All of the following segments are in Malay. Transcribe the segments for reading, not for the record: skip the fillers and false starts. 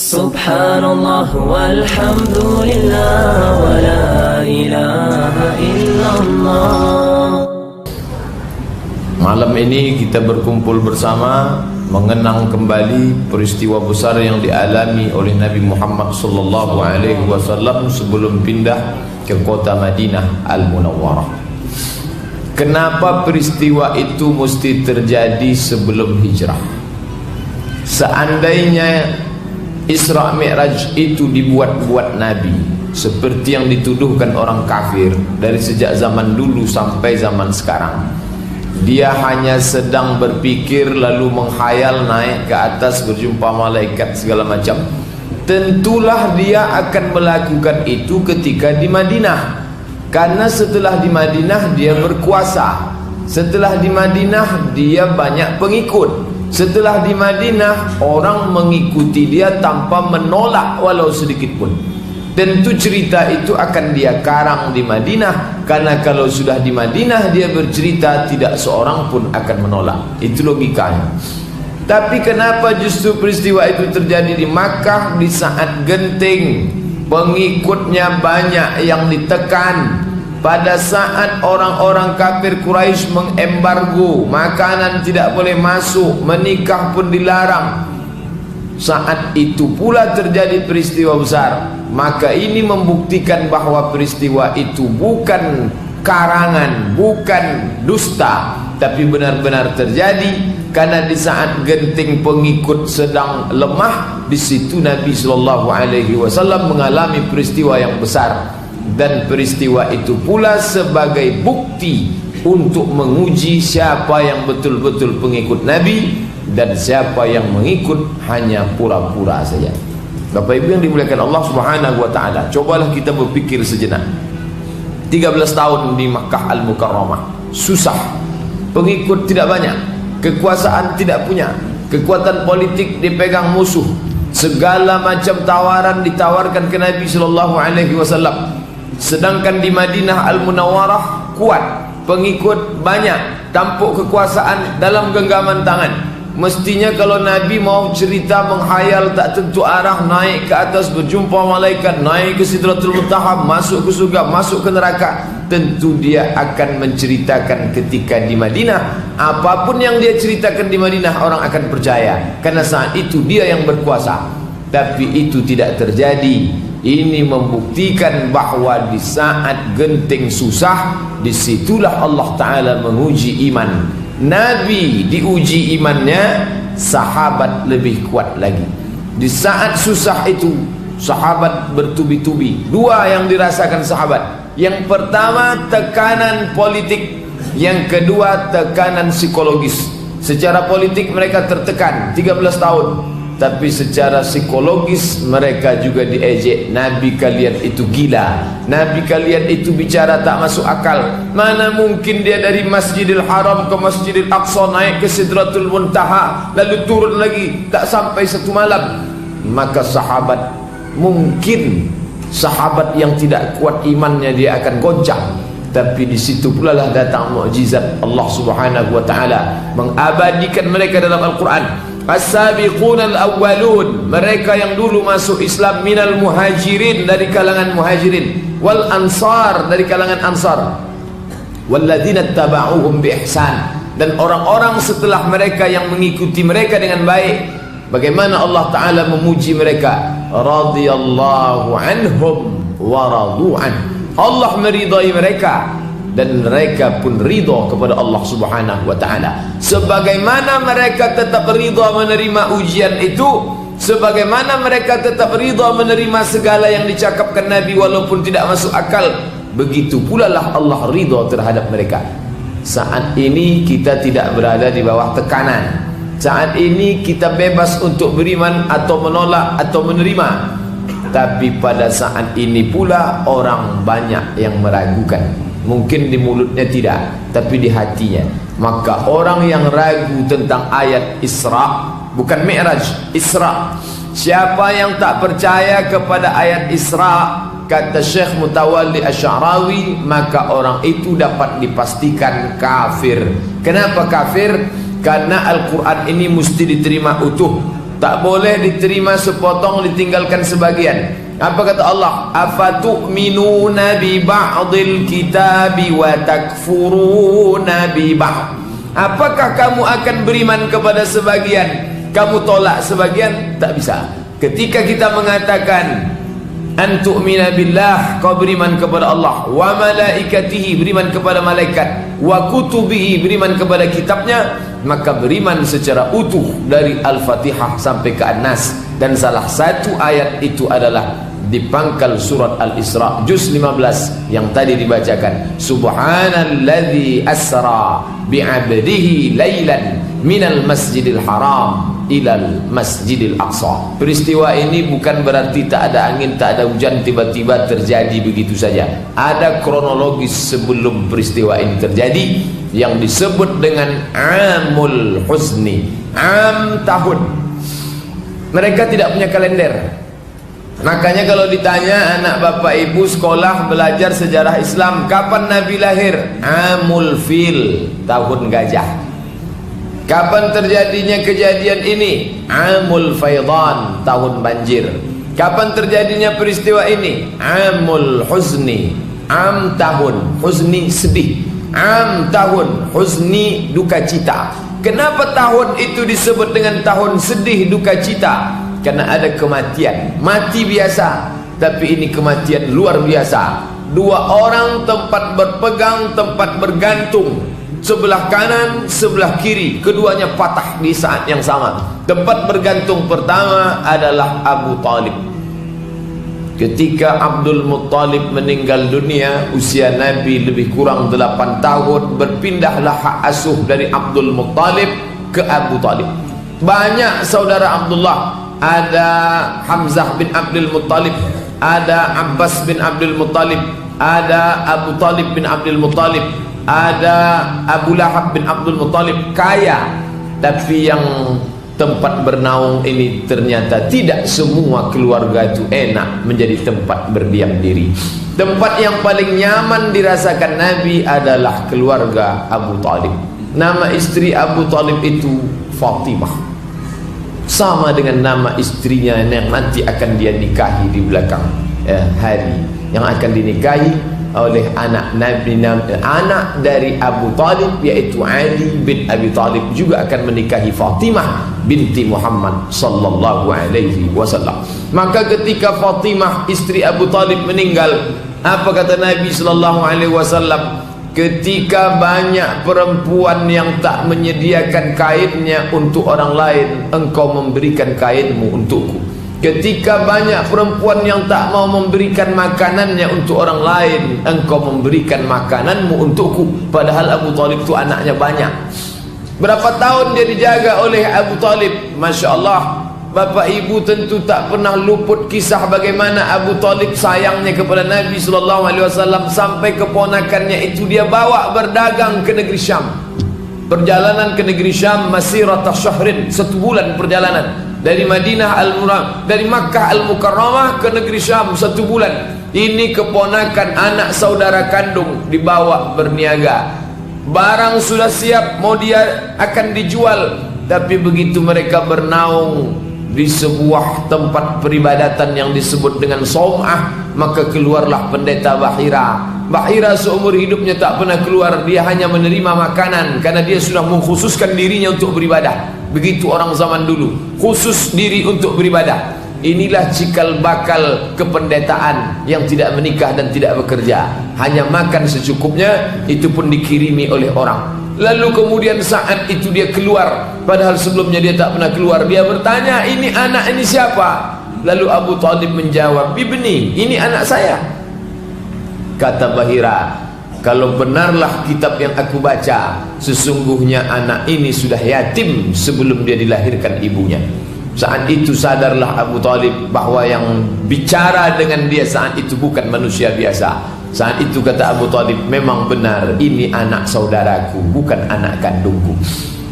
Subhanallah walhamdulillah wa la ilaha illallah. Malam ini kita berkumpul bersama mengenang kembali peristiwa besar yang dialami oleh Nabi Muhammad sallallahu alaihi wasallam sebelum pindah ke kota Madinah Al-Munawwarah. Kenapa peristiwa itu mesti terjadi sebelum hijrah? Seandainya Isra Mi'raj itu dibuat-buat Nabi seperti yang dituduhkan orang kafir dari sejak zaman dulu sampai zaman sekarang, dia hanya sedang berpikir lalu menghayal naik ke atas berjumpa malaikat segala macam, tentulah dia akan melakukan itu ketika di Madinah. Karena setelah di Madinah dia berkuasa, setelah di Madinah dia banyak pengikut, setelah di Madinah orang mengikuti dia tanpa menolak walau sedikit pun. Tentu cerita itu akan dia karang di Madinah, karena kalau sudah di Madinah dia bercerita tidak seorang pun akan menolak. Itu logikanya. Tapi kenapa justru peristiwa itu terjadi di Makkah di saat genting, pengikutnya banyak yang ditekan, pada saat orang-orang kafir Quraisy mengembargo, makanan tidak boleh masuk, menikah pun dilarang. Saat itu pula terjadi peristiwa besar. Maka ini membuktikan bahwa peristiwa itu bukan karangan, bukan dusta, tapi benar-benar terjadi. Karena di saat genting pengikut sedang lemah, di situ Nabi sallallahu alaihi wasallam mengalami peristiwa yang besar. Dan peristiwa itu pula sebagai bukti untuk menguji siapa yang betul-betul pengikut Nabi dan siapa yang mengikut hanya pura-pura saja. Bapak Ibu yang dimuliakan Allah Subhanahu wa taala, cobalah kita berpikir sejenak. 13 tahun di Makkah Al-Mukarramah, susah, pengikut tidak banyak, kekuasaan tidak punya, kekuatan politik dipegang musuh, segala macam tawaran ditawarkan ke Nabi sallallahu alaihi wasallam. Sedangkan di Madinah Al-Munawwarah kuat, pengikut banyak, tampuk kekuasaan dalam genggaman tangan. Mestinya kalau Nabi mau cerita menghayal tak tentu arah, naik ke atas berjumpa malaikat, naik ke Sidratul Muntaha, masuk ke surga, masuk ke neraka, tentu dia akan menceritakan ketika di Madinah. Apapun yang dia ceritakan di Madinah orang akan percaya, karena saat itu dia yang berkuasa. Tapi itu tidak terjadi. Ini membuktikan bahwa di saat genting susah, disitulah Allah Ta'ala menguji iman. Nabi diuji imannya, sahabat lebih kuat lagi. Di saat susah itu sahabat bertubi-tubi. Dua yang dirasakan sahabat. Yang pertama tekanan politik, yang kedua tekanan psikologis. Secara politik mereka tertekan 13 tahun, tapi secara psikologis mereka juga diejek. Nabi kalian itu gila, Nabi kalian itu bicara tak masuk akal. Mana mungkin dia dari Masjidil Haram ke Masjidil Aqsa naik ke Sidratul Muntaha lalu turun lagi, tak sampai satu malam. Maka sahabat, mungkin sahabat yang tidak kuat imannya dia akan goncang. Tapi di situ pula lah datang mukjizat Allah Subhanahu wa taala mengabadikan mereka dalam Al-Qur'an. As-sabiqun al-awwalun, mereka yang dulu masuk Islam, minal muhajirin, dari kalangan muhajirin, wal ansar, dari kalangan ansar, walladzina tabauhum bi ihsan, dan orang-orang setelah mereka yang mengikuti mereka dengan baik. Bagaimana Allah Ta'ala memuji mereka? Radhiyallahu anhum wa radu'an, Allah meridai mereka dan mereka pun ridha kepada Allah Subhanahu wa taala. Sebagaimana mereka tetap ridha menerima ujian itu, sebagaimana mereka tetap ridha menerima segala yang dicakapkan Nabi walaupun tidak masuk akal, begitu pula lah Allah ridha terhadap mereka. Saat ini kita tidak berada di bawah tekanan. Saat ini kita bebas untuk beriman atau menolak atau menerima. Tapi pada saat ini pula orang banyak yang meragukan. Mungkin di mulutnya tidak, tapi di hatinya. Maka orang yang ragu tentang ayat Isra, bukan Mi'raj, Isra. Siapa yang tak percaya kepada ayat Isra, kata Syekh Mutawalli Asy'arawi, maka orang itu dapat dipastikan kafir. Kenapa kafir? Karena Al-Quran ini mesti diterima utuh. Tak boleh diterima sepotong, ditinggalkan sebagian. Apa kata Allah? Afatu'minuna bi ba'dil kitabi wa takfuruna bi ba'd. Apakah kamu akan beriman kepada sebagian, kamu tolak sebagian? Tak bisa. Ketika kita mengatakan antu'mina billah, kau beriman kepada Allah, wa malaikatihi, beriman kepada malaikat, wa kutubihi, beriman kepada kitabnya, maka beriman secara utuh dari Al-Fatihah sampai ke An-Nas. Dan salah satu ayat itu adalah di pangkal surat Al-Isra juz 15 yang tadi dibacakan, subhanalladzi asra bi'abdihi lailan minal masjidil haram ilal masjidil aqsa. Peristiwa ini bukan berarti tak ada angin, tak ada hujan, tiba-tiba terjadi begitu saja. Ada kronologis sebelum peristiwa ini terjadi yang disebut dengan amul huzni, am tahun. Mereka tidak punya kalender. Makanya kalau ditanya anak bapak ibu sekolah belajar sejarah Islam, kapan Nabi lahir? Amul fil, tahun gajah. Kapan terjadinya kejadian ini? Amul faidan, tahun banjir. Kapan terjadinya peristiwa ini? Amul huzni, am tahun, huzni sedih, am tahun, huzni duka cita. Kenapa tahun itu disebut dengan tahun sedih duka cita? Karena ada kematian, mati biasa, tapi ini kematian luar biasa. Dua orang tempat berpegang, tempat bergantung, sebelah kanan, sebelah kiri, keduanya patah di saat yang sama. Tempat bergantung pertama adalah Abu Talib. Ketika Abdul Muttalib meninggal dunia, usia Nabi lebih kurang 8 tahun, berpindahlah hak asuh dari Abdul Muttalib ke Abu Talib. Banyak saudara Abdullah, ada Hamzah bin Abdul Muttalib, ada Abbas bin Abdul Muttalib, ada Abu Talib bin Abdul Muttalib, ada Abu Lahab bin Abdul Muttalib. Kaya, tapi yang tempat bernaung ini ternyata tidak semua keluarga itu enak menjadi tempat berdiam diri. Tempat yang paling nyaman dirasakan Nabi adalah keluarga Abu Talib. Nama istri Abu Talib itu Fatimah, sama dengan nama istrinya yang nanti akan dia nikahi di belakang hari, yang akan dinikahi oleh anak Nabi, anak dari Abu Talib, yaitu Ali bin Abi Talib, juga akan menikahi Fatimah binti Muhammad sallallahu alaihi wasallam. Maka ketika Fatimah istri Abu Talib meninggal, apa kata Nabi sallallahu alaihi wasallam? Ketika banyak perempuan yang tak menyediakan kainnya untuk orang lain, engkau memberikan kainmu untukku. Ketika banyak perempuan yang tak mau memberikan makanannya untuk orang lain, engkau memberikan makananmu untukku. Padahal Abu Talib itu anaknya banyak. Berapa tahun dia dijaga oleh Abu Talib? Masya Allah. Bapak ibu tentu tak pernah luput kisah bagaimana Abu Talib sayangnya kepada Nabi SAW, sampai keponakannya itu dia bawa berdagang ke negeri Syam. Perjalanan ke negeri Syam masirata syahrin, 1 bulan perjalanan dari Madinah Al-Mukarramah, dari Makkah Al-Mukarramah ke negeri Syam 1 bulan. Ini keponakan anak saudara kandung dibawa berniaga. Barang sudah siap, mau dia akan dijual, tapi begitu mereka bernaung di sebuah tempat peribadatan yang disebut dengan Som'ah, maka keluarlah pendeta Bahira. Bahira seumur hidupnya tak pernah keluar, dia hanya menerima makanan karena dia sudah mengkhususkan dirinya untuk beribadah. Begitu orang zaman dulu, khusus diri untuk beribadah. Inilah cikal bakal kependetaan yang tidak menikah dan tidak bekerja, hanya makan secukupnya, itu pun dikirimi oleh orang. Lalu kemudian saat itu dia keluar, padahal sebelumnya dia tak pernah keluar. Dia bertanya, ini anak ini siapa? Lalu Abu Talib menjawab, ibni, ini anak saya. Kata Bahira, kalau benarlah kitab yang aku baca, sesungguhnya anak ini sudah yatim sebelum dia dilahirkan ibunya. Saat itu sadarlah Abu Talib bahwa yang bicara dengan dia saat itu bukan manusia biasa. Saat itu kata Abu Talib, memang benar ini anak saudaraku, bukan anak kandungku.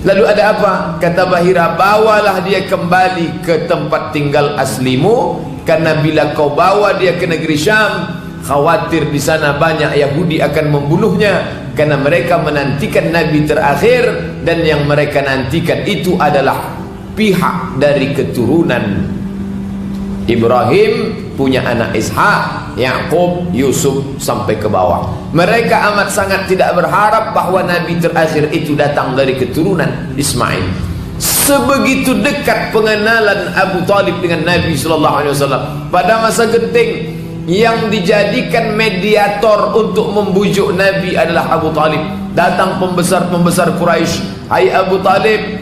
Lalu ada apa? Kata Bahira, bawalah dia kembali ke tempat tinggal aslimu, karena bila kau bawa dia ke negeri Syam, khawatir di sana banyak Yahudi akan membunuhnya, karena mereka menantikan Nabi terakhir, dan yang mereka nantikan itu adalah pihak dari keturunan Ibrahim punya anak Ishak, Yakub, Yusuf sampai ke bawah. Mereka amat sangat tidak berharap bahwa Nabi terakhir itu datang dari keturunan Ismail. Sebegitu dekat pengenalan Abu Talib dengan Nabi SAW. Pada masa genting, yang dijadikan mediator untuk membujuk Nabi adalah Abu Talib. Datang pembesar-pembesar Quraisy, "Hai Abu Talib,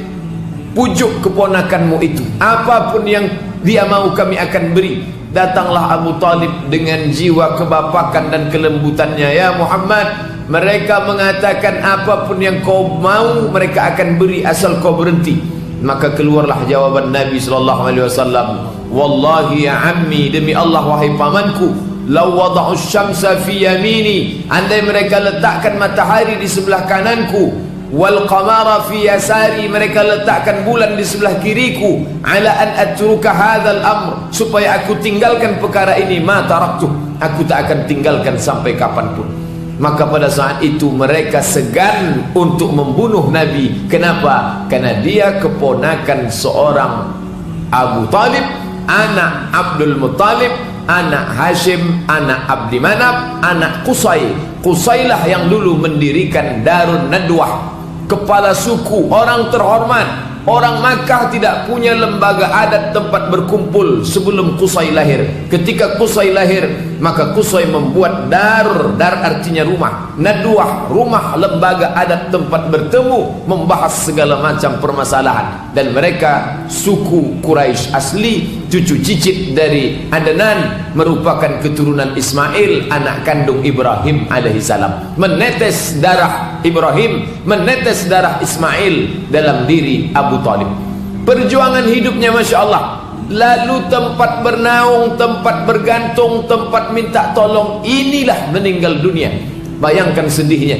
pujuk keponakanmu itu, apapun yang dia mau kami akan beri." Datanglah Abu Talib dengan jiwa kebapakan dan kelembutannya. "Ya Muhammad, mereka mengatakan apapun yang kau mau mereka akan beri asal kau berhenti." Maka keluarlah jawaban Nabi SAW, "Wallahi ya ammi, demi Allah wahai pamanku, law wada'u syamsa fi yamini, andai mereka letakkan matahari di sebelah kananku, wal qamara fi yasari, mereka letakkan bulan di sebelah kiriku, ala an atruka hadzal amr, supaya aku tinggalkan perkara ini, ma taraktuh, aku tak akan tinggalkan sampai kapanpun." Maka pada saat itu mereka segan untuk membunuh Nabi. Kenapa? Karena dia keponakan seorang Abu Talib, anak Abdul Muttalib, anak Hashim, anak Abdi Manaf, anak Qusay. Qusaylah yang dulu mendirikan Darun Nadwah, kepala suku, orang terhormat. Orang Makkah tidak punya lembaga adat tempat berkumpul sebelum Qusay lahir. Ketika Qusay lahir, maka Qusay membuat dar artinya rumah, Nadwah, rumah lembaga adat tempat bertemu, membahas segala macam permasalahan. Dan mereka suku Quraisy asli, cucu cicit dari Adnan, merupakan keturunan Ismail, anak kandung Ibrahim alaihissalam. Menetes darah Ibrahim, menetes darah Ismail dalam diri Abu Talib. Perjuangan hidupnya Masya Allah. Lalu tempat bernaung, tempat bergantung, tempat minta tolong, inilah meninggal dunia. Bayangkan sedihnya.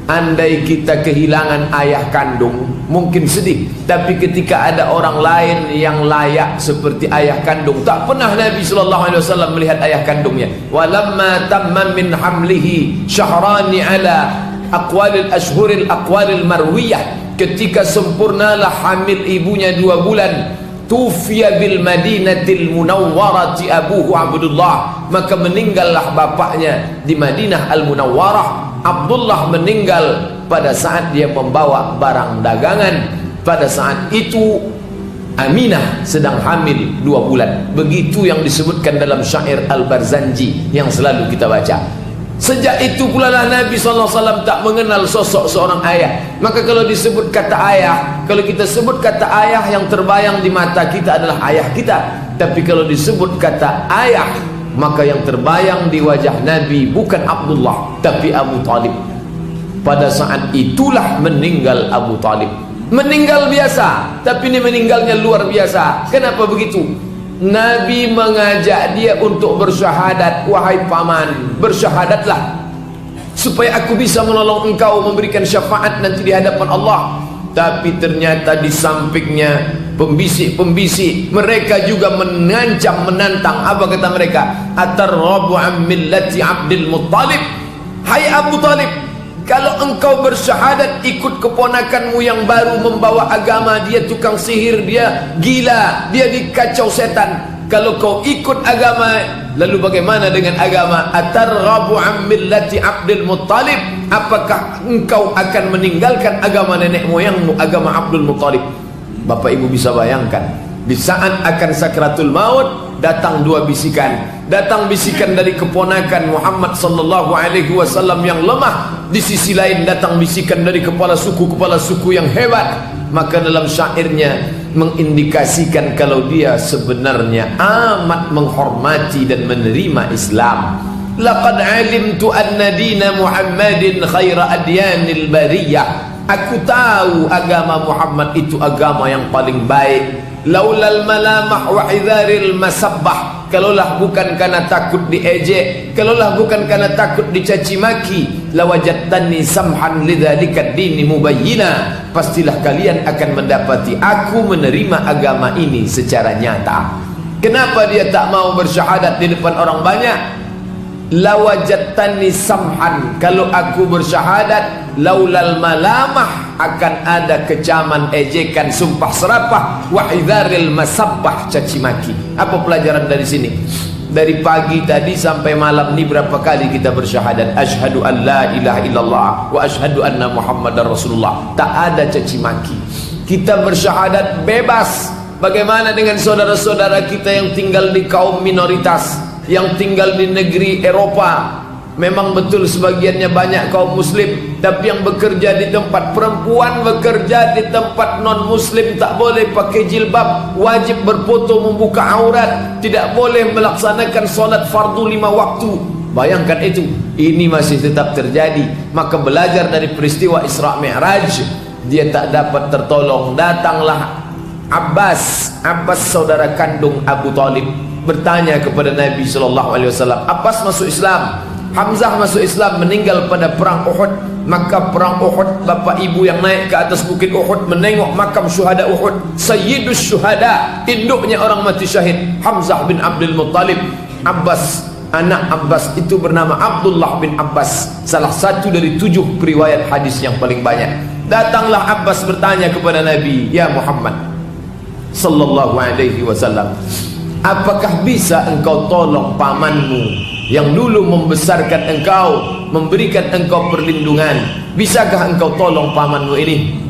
Andai kita kehilangan ayah kandung, mungkin sedih. Tapi ketika ada orang lain yang layak seperti ayah kandung, tak pernah Nabi SAW melihat ayah kandungnya. Walamma tamma min hamlihi syahrani ala aqwalil ashhuril aqwalil marwiyah, ketika sempurnalah hamil ibunya 2 bulan, tufiya bil madinatil munawwarati abuhu Abdullah, maka meninggallah bapaknya di Madinah al-Munawwarah. Abdullah meninggal pada saat dia membawa barang dagangan. Pada saat itu Aminah sedang hamil 2 bulan. Begitu yang disebutkan dalam syair Al-Barzanji yang selalu kita baca. Sejak itu pula lah Nabi SAW tak mengenal sosok seorang ayah. Maka kalau disebut kata ayah, kalau kita sebut kata ayah, yang terbayang di mata kita adalah ayah kita. Tapi kalau disebut kata ayah, maka yang terbayang di wajah Nabi bukan Abdullah, tapi Abu Talib. Pada saat itulah meninggal Abu Talib. Meninggal biasa, tapi ini meninggalnya luar biasa. Kenapa begitu? Nabi mengajak dia untuk bersyahadat. "Wahai paman, bersyahadatlah supaya aku bisa menolong engkau, memberikan syafaat nanti di hadapan Allah." Tapi ternyata di sampingnya pembisik-pembisik, mereka juga mengancam, menantang. Apa kata mereka? "Atarghabu an millati Abdul Muttalib?" Hai Abu Talib, kalau engkau bersyahadat ikut keponakanmu yang baru membawa agama, dia tukang sihir, dia gila, dia dikacau setan. Kalau kau ikut agama, lalu bagaimana dengan agama? "Atarghabu an millati Abdul Muttalib?" Apakah engkau akan meninggalkan agama nenek moyangmu, agama Abdul Muttalib? Bapak Ibu bisa bayangkan, di saat akan sakratul maut, datang 2 bisikan. Datang bisikan dari keponakan Muhammad sallallahu alaihi wasallam yang lemah, di sisi lain datang bisikan dari kepala suku yang hebat. Maka dalam syairnya mengindikasikan kalau dia sebenarnya amat menghormati dan menerima Islam. "Laqad alimtu anna dina Muhammadin khaira adyanil bariyah." Aku tahu agama Muhammad itu agama yang paling baik. "Laulal malamah wa idharil masabbah." Kalaulah bukan karena takut diejek, kalaulah bukan karena takut dicaci maki, lawajadtani samhan lidzalika dini mubayyina, pastilah kalian akan mendapati aku menerima agama ini secara nyata. Kenapa dia tak mau bersyahadat di depan orang banyak? Lawajadtani samhan, kalau aku bersyahadat, laulal malamah, akan ada kecaman, ejekan, sumpah serapah, wa hidharil masabbah, caci maki. Apa pelajaran dari sini? Dari pagi tadi sampai malam ni berapa kali kita bersyahadat asyhadu an la ilaha illallah wa asyhadu anna muhammadar rasulullah. Tak ada caci maki. Kita bersyahadat bebas. Bagaimana dengan saudara-saudara kita yang tinggal di kaum minoritas, yang tinggal di negeri Eropa? Memang betul sebagiannya banyak kaum muslim, tapi yang bekerja di tempat, perempuan bekerja di tempat non muslim tak boleh pakai jilbab, wajib berfoto membuka aurat, tidak boleh melaksanakan solat fardu 5 waktu. Bayangkan itu, ini masih tetap terjadi. Maka belajar dari peristiwa Isra Mi'raj, dia tak dapat tertolong. Datanglah Abbas saudara kandung Abu Talib, bertanya kepada Nabi SAW. Abbas masuk Islam, Hamzah masuk Islam, meninggal pada perang Uhud. Maka perang Uhud, bapak ibu yang naik ke atas bukit Uhud menengok makam syuhada Uhud, Sayyidus Syuhada, induknya orang mati syahid, Hamzah bin Abdul Muttalib. Abbas, anak Abbas itu bernama Abdullah bin Abbas, salah satu dari 7 periwayat hadis yang paling banyak. Datanglah Abbas bertanya kepada Nabi, ya Muhammad sallallahu alaihi wasallam, apakah bisa engkau tolong pamanmu yang dulu membesarkan engkau, memberikan engkau perlindungan? Bisakah engkau tolong pamanmu ini?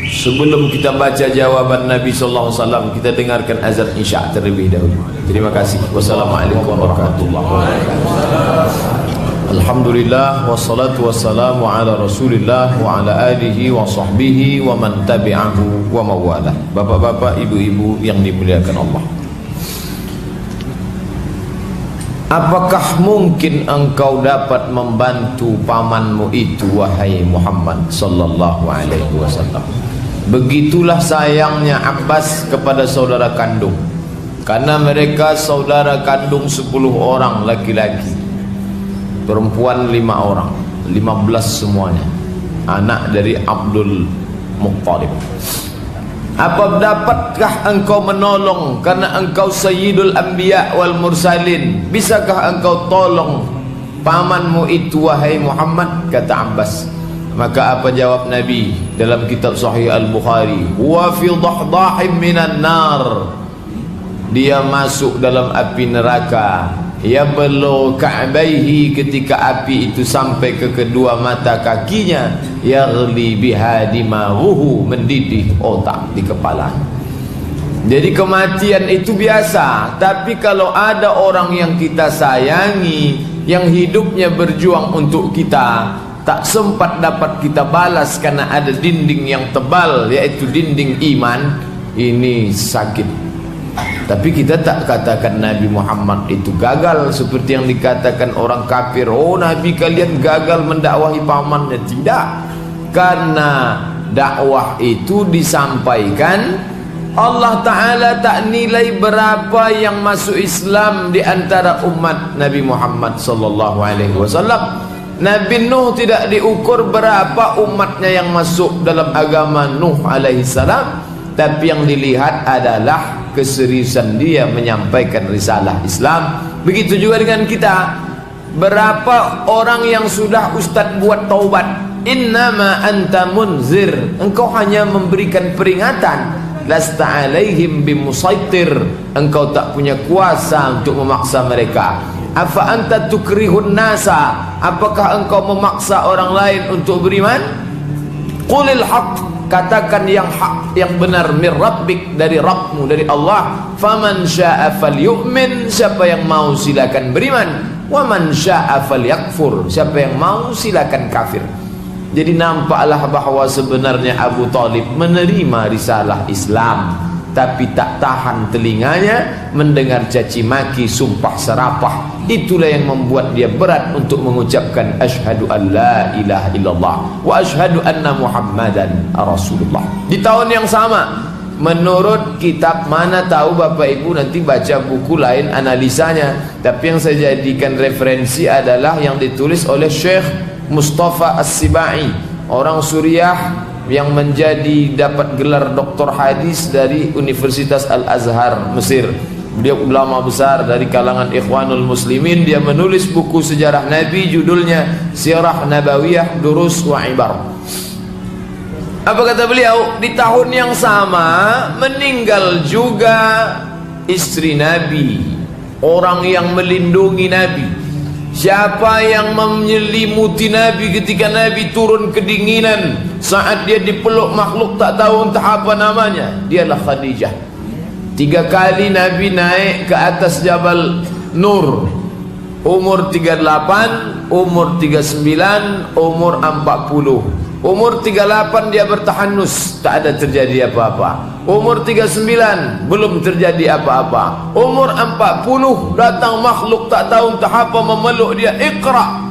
Sebelum kita baca jawaban Nabi sallallahu alaihi wasallam, kita dengarkan azan Isya terlebih dahulu. Terima kasih. Wassalamualaikum warahmatullahi wabarakatuh. Alhamdulillah, wassalatu wassalamu ala Rasulillah wa ala alihi wa sahbihi wa man tabi'ahu wa mawalah. Bapak-bapak, ibu-ibu yang dimuliakan Allah, apakah mungkin engkau dapat membantu pamanmu itu, wahai Muhammad sallallahu alaihi wasallam? Begitulah sayangnya Abbas kepada saudara kandung, karena mereka saudara kandung 10 orang laki-laki, perempuan 5 orang, 15 semuanya anak dari Abdul Muttalib. Apa dapatkah engkau menolong, karena engkau Sayyidul Anbiya wal Mursalin? Bisakah engkau tolong pamanmu itu, wahai Muhammad? Kata Abbas. Maka apa jawab Nabi dalam kitab Sahih Al-Bukhari? Wa fi dhahdahim minan nar, dia masuk dalam api neraka. Ya belu ka'baihi, ketika api itu sampai ke kedua mata kakinya. Yaghli biha dimaghuhu, mendidih otak di kepala. Jadi kematian itu biasa. Tapi kalau ada orang yang kita sayangi, yang hidupnya berjuang untuk kita, tak sempat dapat kita balas karena ada dinding yang tebal, yaitu dinding iman, ini sakit. Tapi kita tak katakan Nabi Muhammad itu gagal seperti yang dikatakan orang kafir. Oh, Nabi kalian gagal mendakwahi pamannya. Tidak, karena dakwah itu disampaikan, Allah Ta'ala tak nilai berapa yang masuk Islam di antara umat Nabi Muhammad sallallahu alaihi wasallam. Nabi Nuh tidak diukur berapa umatnya yang masuk dalam agama Nuh alaihi salam, tapi yang dilihat adalah keseriusan dia menyampaikan risalah Islam. Begitu juga dengan kita. Berapa orang yang sudah ustaz buat taubat? Innama anta munzir, engkau hanya memberikan peringatan. Lasta alaihim bimusaitir, engkau tak punya kuasa untuk memaksa mereka. Afa anta tukrihun nasa, apakah engkau memaksa orang lain untuk beriman? Qulil haqq, katakan yang hak, yang benar, min rabbik, dari Rabbmu, dari Allah. Faman syaa falyu'min, siapa yang mau silakan beriman. Wa man syaa falyakfur, siapa yang mau silakan kafir. Jadi nampaklah bahwa sebenarnya Abu Talib menerima risalah Islam, tapi tak tahan telinganya mendengar caci maki, sumpah serapah. Itulah yang membuat dia berat untuk mengucapkan asyhadu an la ilaha illallah wa asyhadu anna muhammadan rasulullah. Di tahun yang sama, menurut kitab, mana tahu Bapak Ibu nanti baca buku lain analisanya, tapi yang saya jadikan referensi adalah yang ditulis oleh Syekh Mustafa As-Sibai, orang Suriah yang menjadi dapat gelar doktor hadis dari Universitas Al-Azhar Mesir. Beliau ulama besar dari kalangan Ikhwanul Muslimin. Dia menulis buku sejarah Nabi, judulnya Sirah Nabawiyah Durus wa Ibar. Apa kata beliau? Di tahun yang sama meninggal juga istri Nabi, orang yang melindungi Nabi. Siapa yang menyelimuti Nabi ketika Nabi turun kedinginan saat dia dipeluk makhluk tak tahu entah apa namanya? Dialah Khadijah. 3 kali Nabi naik ke atas Jabal Nur, umur 38, umur 39, umur 40. Umur 38 dia bertahanus, tak ada terjadi apa-apa. Umur 39 belum terjadi apa-apa. Umur 40 datang makhluk tak tahu entah apa memeluk dia. Iqra.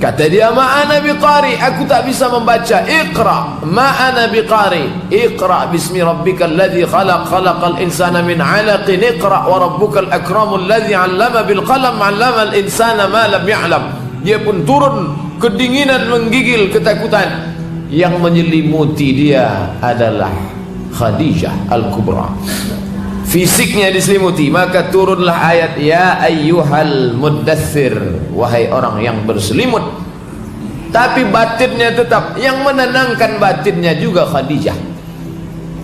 Kata dia, ma'ana biqari, aku tak bisa membaca. Iqra, ma'ana biqari. Iqra bismi rabbikal ladzi khalaq, khalaqal insana min 'alaqin. Iqra wa rabbukal akramul ladzi 'allama bil qalam, 'allamal insana ma lam ya'lam. Dia pun turun kedinginan, menggigil, ketakutan. Yang menyelimuti dia adalah Khadijah Al-Kubra. Fisiknya diselimuti, maka turunlah ayat ya ayyuhal muddathir, wahai orang yang berselimut. Tapi batinnya tetap, yang menenangkan batinnya juga Khadijah.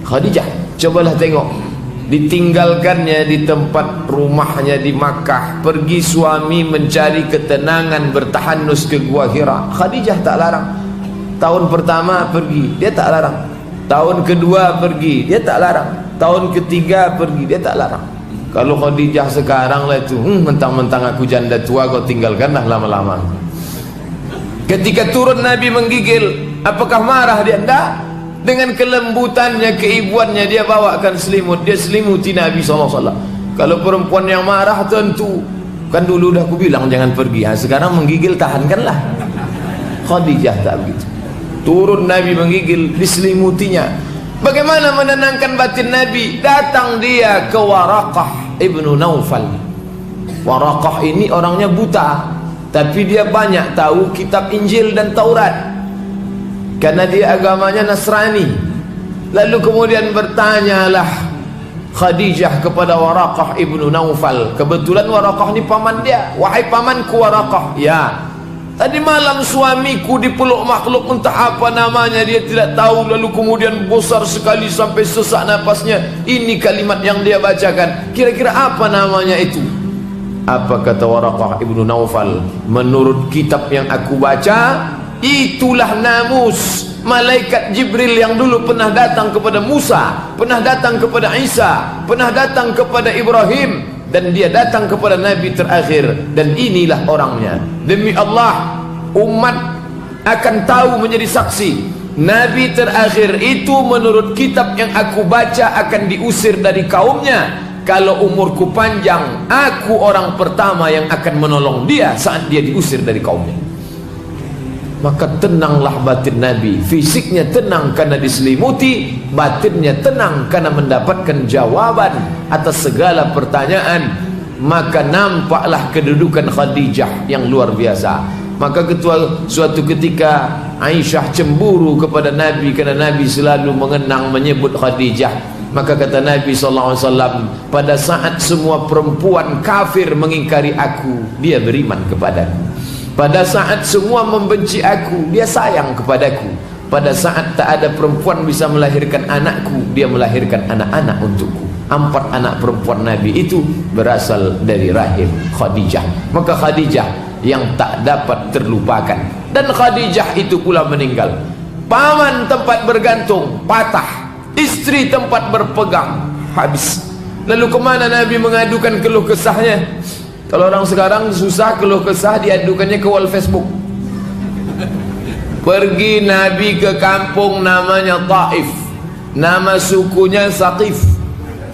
Khadijah, cobalah tengok, ditinggalkannya di tempat rumahnya di Makkah, pergi suami mencari ketenangan, bertahanus ke Gua Hira. Khadijah tak larang. Tahun pertama pergi, dia tak larang. Tahun kedua pergi, dia tak larang. Tahun ketiga pergi, dia tak larang. Kalau Khadijah sekarang lah itu, mentang-mentang aku janda tua, kau tinggalkanlah lama-lama. Ketika turun Nabi menggigil, apakah marah dia? Tidak. Dengan kelembutannya, keibuannya, dia bawakan selimut, dia selimuti Nabi SAW. Kalau perempuan yang marah tentu, kan dulu dah aku bilang jangan pergi, sekarang menggigil tahankanlah. Khadijah tak begitu. Turun Nabi menggigil, diselimutinya. Bagaimana menenangkan batin Nabi? Datang dia ke Waraqah ibnu Naufal. Waraqah ini orangnya buta, tapi dia banyak tahu kitab Injil dan Taurat, karena dia agamanya Nasrani. Lalu kemudian bertanyalah Khadijah kepada Waraqah ibnu Naufal. Kebetulan Waraqah ni paman dia. Wahai pamanku Waraqah, ya, tadi malam suamiku dipeluk makhluk entah apa namanya, dia tidak tahu. Lalu kemudian besar sekali sampai sesak napasnya. Ini kalimat yang dia bacakan, kira-kira apa namanya itu? Apa kata Waraqah ibnu Naufal? Menurut kitab yang aku baca, itulah namus malaikat Jibril yang dulu pernah datang kepada Musa, pernah datang kepada Isa, pernah datang kepada Ibrahim, dan dia datang kepada Nabi terakhir. Dan inilah orangnya. Demi Allah, umat akan tahu menjadi saksi, Nabi terakhir itu menurut kitab yang aku baca akan diusir dari kaumnya. Kalau umurku panjang, aku orang pertama yang akan menolong dia saat dia diusir dari kaumnya. Maka tenanglah batin Nabi. Fisiknya tenang karena diselimuti, batinnya tenang karena mendapatkan jawaban atas segala pertanyaan. Maka nampaklah kedudukan Khadijah yang luar biasa. Maka suatu ketika Aisyah cemburu kepada Nabi karena Nabi selalu mengenang menyebut Khadijah. Maka kata Nabi SAW, pada saat semua perempuan kafir mengingkari aku, dia beriman kepadaku. Pada saat semua membenci aku, dia sayang kepadaku. Pada saat tak ada perempuan bisa melahirkan anakku, dia melahirkan anak-anak untukku. 4 anak perempuan Nabi itu berasal dari rahim Khadijah. Maka Khadijah yang tak dapat terlupakan. Dan Khadijah itu pula meninggal. Paman tempat bergantung patah, istri tempat berpegang habis. Lalu kemana Nabi mengadukan keluh kesahnya? Kalau orang sekarang susah keluh kesah, diadukannya ke wall Facebook. Pergi Nabi ke kampung namanya Taif, nama sukunya Saqif.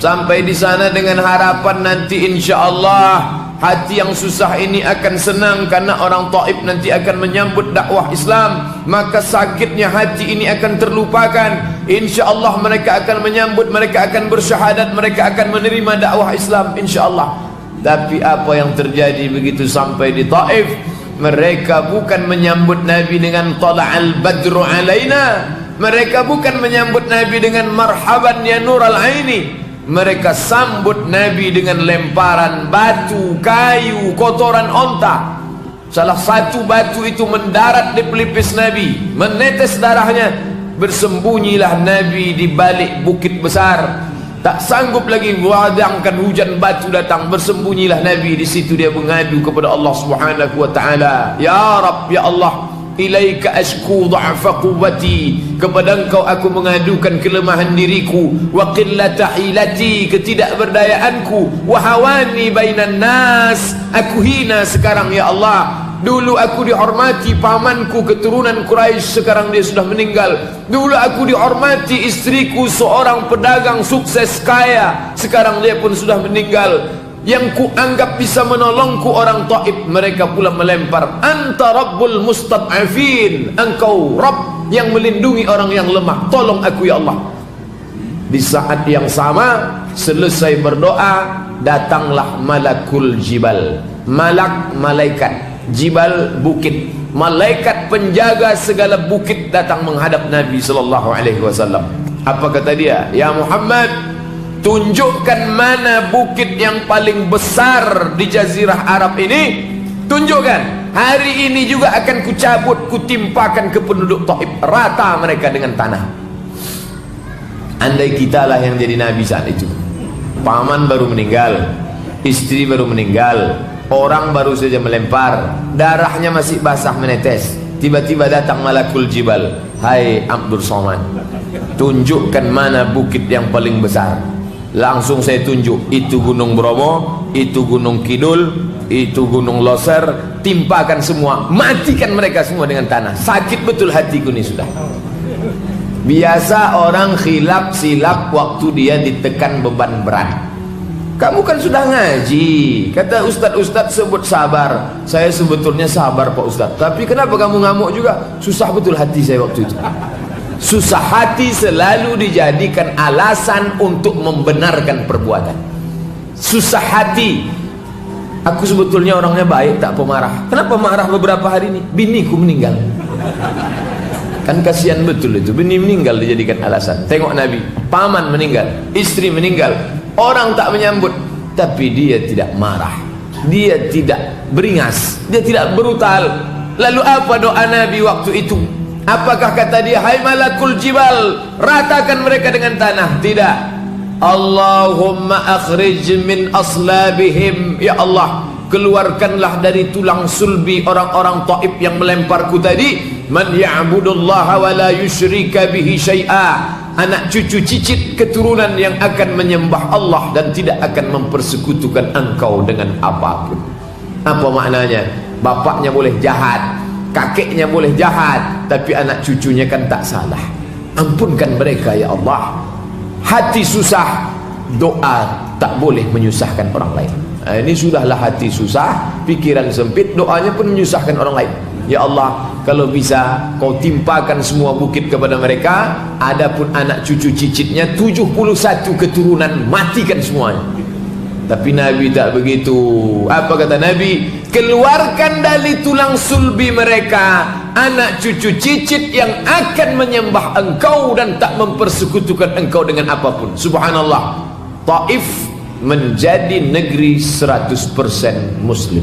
Sampai di sana dengan harapan nanti insya Allah hati yang susah ini akan senang, karena orang Taif nanti akan menyambut dakwah Islam. Maka sakitnya hati ini akan terlupakan. Insya Allah mereka akan menyambut, mereka akan bersyahadat, mereka akan menerima dakwah Islam insya Allah. Tapi apa yang terjadi begitu sampai di Taif? Mereka bukan menyambut Nabi dengan tala'al badru alaina. Mereka bukan menyambut Nabi dengan marhaban ya nural aini. Mereka sambut Nabi dengan lemparan batu, kayu, kotoran onta. Salah satu batu itu mendarat di pelipis Nabi, menetes darahnya. bersembunyilah Nabi di balik bukit besar. Tak sanggup lagi wadangkan hujan batu datang, bersembunyilah Nabi di situ. Dia mengadu kepada Allah Subhanahu wa taala, ya Rabb, ya Allah, ilaika ashku dha'fa quwwati, kepada engkau aku mengadukan kelemahan diriku, wa qillata hilati, ketidakberdayaanku, wa hawani bainan nas, aku hina sekarang ya Allah. Dulu aku dihormati pamanku keturunan Quraisy, sekarang dia sudah meninggal. Dulu aku dihormati istriku seorang pedagang sukses kaya, sekarang dia pun sudah meninggal. Yang ku anggap bisa menolongku orang Taif, mereka pula melempar. Anta Rabbul Mustad'afin, engkau Rabb yang melindungi orang yang lemah, tolong aku ya Allah. Di saat yang sama, selesai berdoa, datanglah malakul jibal. Malaikat jibal, bukit, malaikat penjaga segala bukit datang menghadap Nabi sallallahu alaihi wasallam. Apa kata dia? Ya Muhammad, tunjukkan mana bukit yang paling besar di jazirah Arab ini. Tunjukkan. Hari ini juga akan kucabut, kutimpakan ke penduduk Taif, rata mereka dengan tanah. Andai kita lah yang jadi Nabi saat itu. Paman baru meninggal, istri baru meninggal, orang baru saja melempar, darahnya masih basah menetes. Tiba-tiba datang malakul jibal. Hai Abdul Somad, tunjukkan mana bukit yang paling besar. Langsung saya tunjuk, itu Gunung Bromo, itu Gunung Kidul, itu Gunung Loser. Timpakan semua, matikan mereka semua dengan tanah. Sakit betul hatiku ini sudah. Biasa orang khilaf silap waktu dia ditekan beban berat. Kamu kan sudah ngaji, kata ustaz-ustaz sebut sabar. Saya sebetulnya sabar Pak Ustaz, tapi kenapa kamu ngamuk juga? Susah betul hati saya waktu itu. Susah hati selalu dijadikan alasan untuk membenarkan perbuatan. Susah hati. Aku sebetulnya orangnya baik, tak pemarah. Kenapa marah beberapa hari ini? Biniku meninggal. Kan kasihan betul itu, bini meninggal dijadikan alasan. Tengok Nabi, paman meninggal, istri meninggal, orang tak menyambut, tapi dia tidak marah, dia tidak beringas, dia tidak brutal. Lalu apa doa Nabi waktu itu? Apakah kata dia, hai malakul jibal, ratakan mereka dengan tanah? Tidak. Allahumma akhrij min aslabihim, ya Allah, keluarkanlah dari tulang sulbi orang-orang Taif yang melemparku tadi, man ya'budullaha wa la yusyrika bihi syai'a, anak cucu cicit keturunan yang akan menyembah Allah dan tidak akan mempersekutukan engkau dengan apapun. Apa maknanya? Bapaknya boleh jahat, kakeknya boleh jahat, tapi anak cucunya kan tak salah. Ampunkan mereka ya Allah. Hati susah, doa tak boleh menyusahkan orang lain. Ini sudahlah hati susah, pikiran sempit, doanya pun menyusahkan orang lain. Ya Allah, kalau bisa kau timpakan semua bukit kepada mereka. Adapun anak cucu cicitnya 71 keturunan, matikan semuanya. Tapi Nabi tak begitu. Apa kata Nabi? Keluarkan dari tulang sulbi mereka anak cucu cicit yang akan menyembah engkau dan tak mempersekutukan engkau dengan apapun. Subhanallah, Taif menjadi negeri 100% Muslim.